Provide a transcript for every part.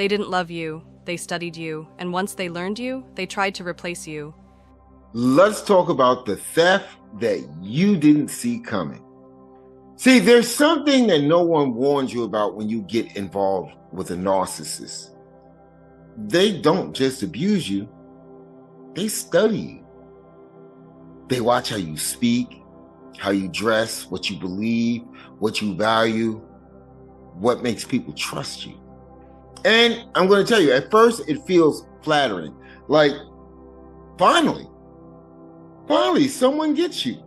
They didn't love you, they studied you, and once they learned you, they tried to replace you. Let's talk about the theft that you didn't see coming. See, there's something that no one warns you about when you get involved with a narcissist. They don't just abuse you, they study you. They watch how you speak, how you dress, what you believe, what you value, what makes people trust you. And I'm going to tell you, at first it feels flattering. Like, finally, someone gets you.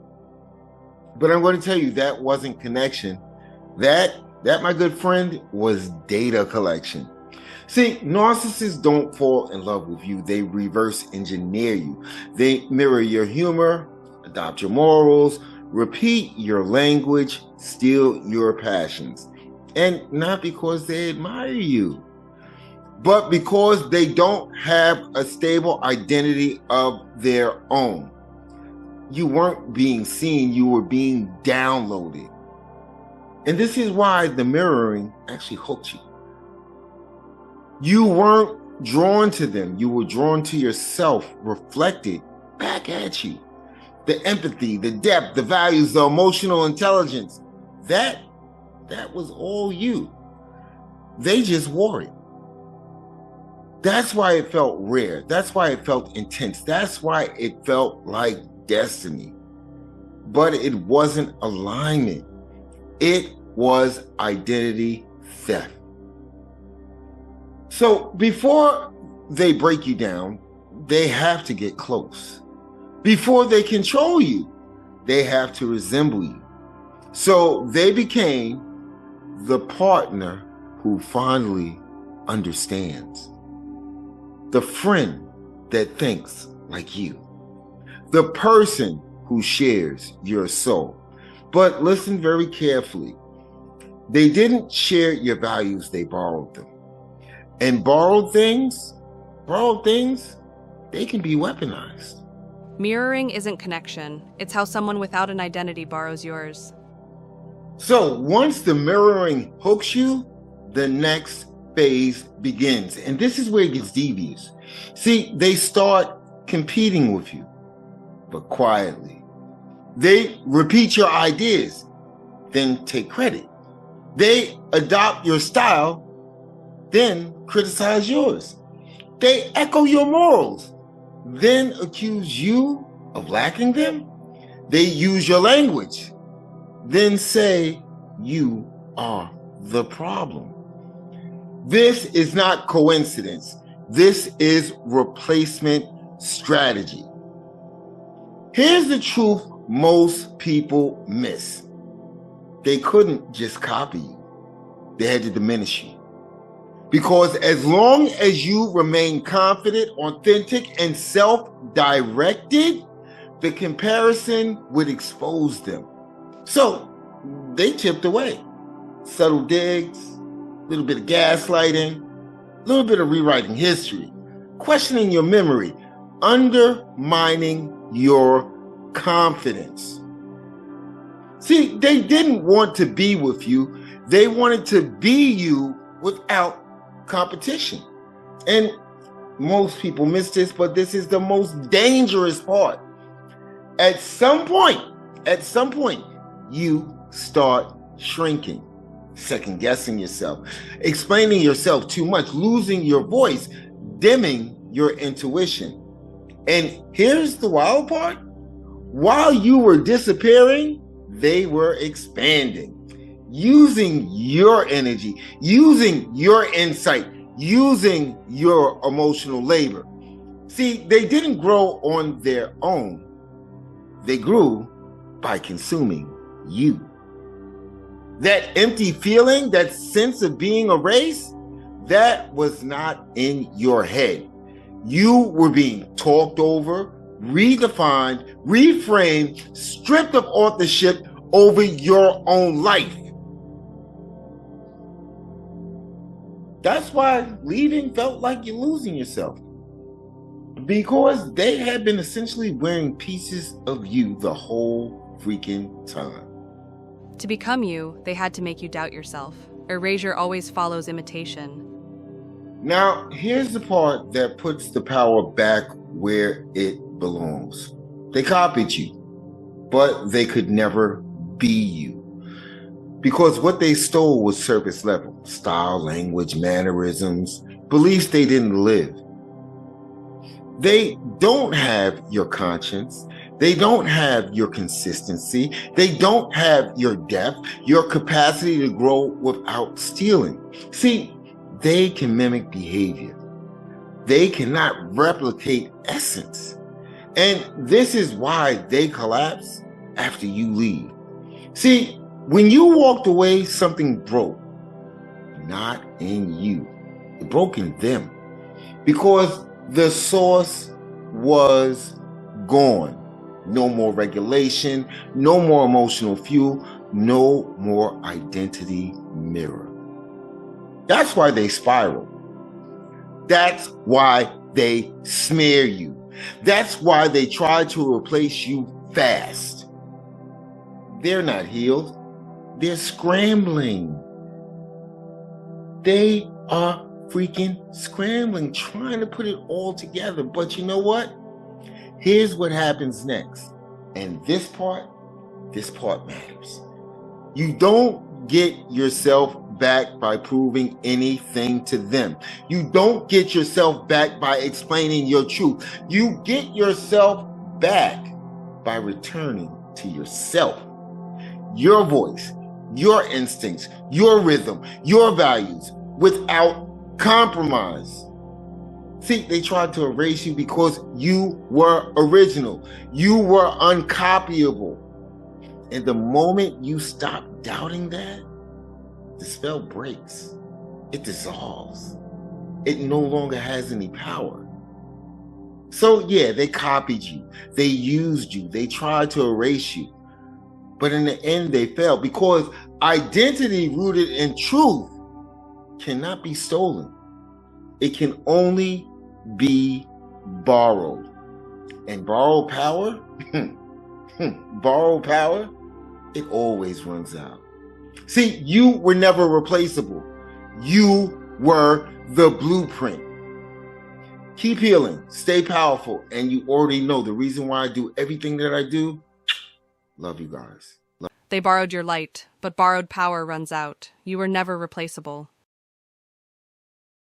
But I'm going to tell you, that wasn't connection. That, my good friend, was data collection. See, narcissists don't fall in love with you. They reverse engineer you. They mirror your humor, adopt your morals, repeat your language, steal your passions. And not because they admire you, but because they don't have a stable identity of their own. You weren't being seen, you were being downloaded. And this is why the mirroring actually hooked you. You weren't drawn to them, you were drawn to yourself, reflected back at you. The empathy, the depth, the values, the emotional intelligence, that was all you. They just wore it. That's why it felt rare. That's why it felt intense. That's why it felt like destiny. But it wasn't alignment. It was identity theft. So before they break you down, they have to get close. Before they control you, they have to resemble you. So they became the partner who finally understands. The friend that thinks like you. The person who shares your soul. But listen very carefully. They didn't share your values, they borrowed them. And borrowed things, they can be weaponized. Mirroring isn't connection. It's how someone without an identity borrows yours. So once the mirroring hooks you, the next phase begins. And this is where it gets devious. See, they start competing with you, but quietly. They repeat your ideas, then take credit. They adopt your style, then criticize yours. They echo your morals, then accuse you of lacking them. They use your language, then say you are the problem. This is not coincidence. This is replacement strategy. Here's the truth most people miss. They couldn't just copy you. They had to diminish you. Because as long as you remain confident, authentic, and self-directed, the comparison would expose them. So they chipped away. Subtle digs, a little bit of gaslighting, a little bit of rewriting history, questioning your memory, undermining your confidence. See, they didn't want to be with you. They wanted to be you without competition. And most people miss this, but this is the most dangerous part. At some point, you start shrinking, second guessing yourself, explaining yourself too much, losing your voice, dimming your intuition. And here's the wild part. While you were disappearing, they were expanding, using your energy, using your insight, using your emotional labor. See, they didn't grow on their own. They grew by consuming you. That empty feeling, that sense of being erased, that was not in your head. You were being talked over, redefined, reframed, stripped of authorship over your own life. That's why leaving felt like you're losing yourself. Because they had been essentially wearing pieces of you the whole freaking time. To become you, they had to make you doubt yourself. Erasure always follows imitation. Now, here's the part that puts the power back where it belongs. They copied you, but they could never be you. Because what they stole was surface level style, language, mannerisms, beliefs they didn't live. They don't have your conscience. They don't have your consistency. They don't have your depth, your capacity to grow without stealing. See, they can mimic behavior. They cannot replicate essence. And this is why they collapse after you leave. See, when you walked away, something broke. Not in you. It broke in them. Because the source was gone. No more regulation, no more emotional fuel, no more identity mirror. That's why they spiral. That's why they smear you. That's why they try to replace you fast. They're not healed. They're scrambling. They are freaking scrambling, trying to put it all together. But you know what? Here's what happens next. And this part matters. You don't get yourself back by proving anything to them. You don't get yourself back by explaining your truth. You get yourself back by returning to yourself. Your voice, your instincts, your rhythm, your values, without compromise. See, they tried to erase you because you were original. You were uncopyable. And the moment you stop doubting that, the spell breaks. It dissolves. It no longer has any power. So yeah, they copied you. They used you. They tried to erase you. But in the end, they failed because identity rooted in truth cannot be stolen. It can only be borrowed. And borrowed power, borrowed power, it always runs out. See, you were never replaceable. You were the blueprint. Keep healing, stay powerful, and you already know the reason why I do everything that I do. Love you guys. They borrowed your light, but borrowed power runs out. You were never replaceable.